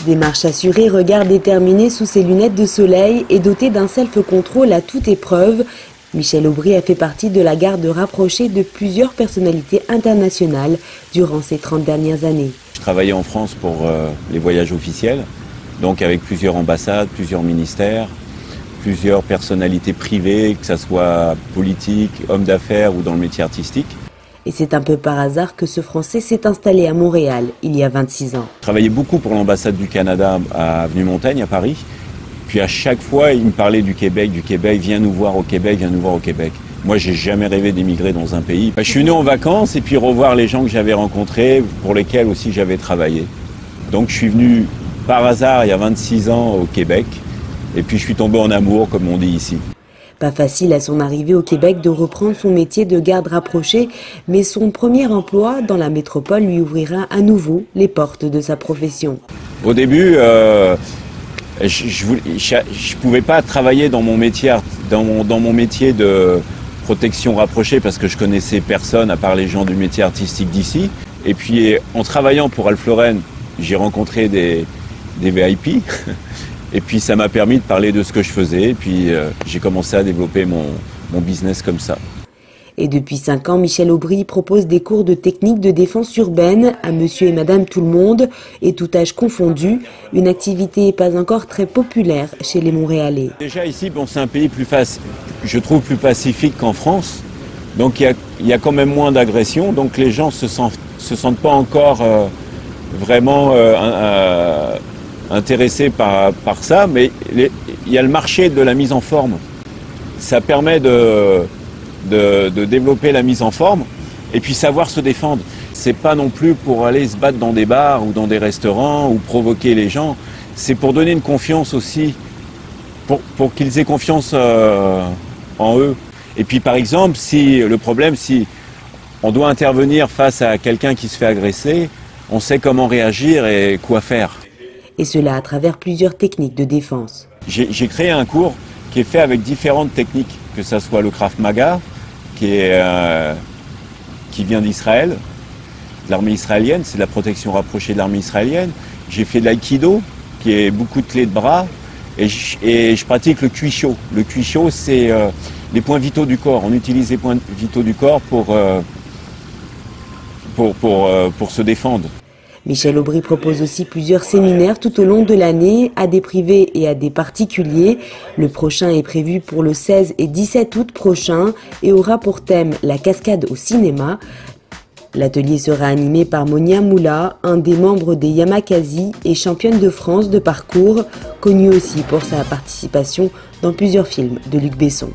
Démarche assurée, regard déterminé sous ses lunettes de soleil et doté d'un self-control à toute épreuve, Michel Aubry a fait partie de la garde rapprochée de plusieurs personnalités internationales durant ces 30 dernières années. Je travaillais en France pour les voyages officiels, donc avec plusieurs ambassades, plusieurs ministères, plusieurs personnalités privées, que ce soit politique, hommes d'affaires ou dans le métier artistique. Et c'est un peu par hasard que ce Français s'est installé à Montréal il y a 26 ans. Je travaillais beaucoup pour l'ambassade du Canada à Avenue Montaigne, à Paris. Puis à chaque fois, il me parlait du Québec, viens nous voir au Québec, viens nous voir au Québec. Moi, j'ai jamais rêvé d'émigrer dans un pays. Je suis venu en vacances et puis revoir les gens que j'avais rencontrés, pour lesquels aussi j'avais travaillé. Donc je suis venu par hasard il y a 26 ans au Québec et puis je suis tombé en amour, comme on dit ici. Pas facile à son arrivée au Québec de reprendre son métier de garde rapproché, mais son premier emploi dans la métropole lui ouvrira à nouveau les portes de sa profession. Au début, je pouvais pas travailler dans mon métier, dans mon métier de protection rapprochée parce que je connaissais personne à part les gens du métier artistique d'ici. Et puis en travaillant pour Ralph Lauren, j'ai rencontré des VIP. Et puis ça m'a permis de parler de ce que je faisais. Et puis j'ai commencé à développer mon business comme ça. Et depuis 5 ans, Michel Aubry propose des cours de technique de défense urbaine à monsieur et madame tout le monde, et tout âge confondu, une activité pas encore très populaire chez les Montréalais. Déjà ici, bon, c'est un pays je trouve plus pacifique qu'en France, donc il y a quand même moins d'agressions, donc les gens se sentent pas encore vraiment intéressés par ça, mais il y a le marché de la mise en forme. Ça permet de développer la mise en forme et puis savoir se défendre. C'est pas non plus pour aller se battre dans des bars ou dans des restaurants ou provoquer les gens. C'est pour donner une confiance aussi, pour qu'ils aient confiance en eux. Et puis par exemple, si on doit intervenir face à quelqu'un qui se fait agresser, on sait comment réagir et quoi faire. Et cela à travers plusieurs techniques de défense. J'ai créé un cours qui est fait avec différentes techniques, que ce soit le Krav Maga, qui vient d'Israël, de l'armée israélienne, c'est de la protection rapprochée de l'armée israélienne. J'ai fait de l'aïkido, qui est beaucoup de clés de bras, et je pratique le Cui Sho. Le Cui Sho, c'est les points vitaux du corps. On utilise les points vitaux du corps pour se défendre. Michel Aubry propose aussi plusieurs séminaires tout au long de l'année à des privés et à des particuliers. Le prochain est prévu pour le 16 et 17 août prochain et aura pour thème la cascade au cinéma. L'atelier sera animé par Monia Moula, un des membres des Yamakasi et championne de France de parcours, connue aussi pour sa participation dans plusieurs films de Luc Besson.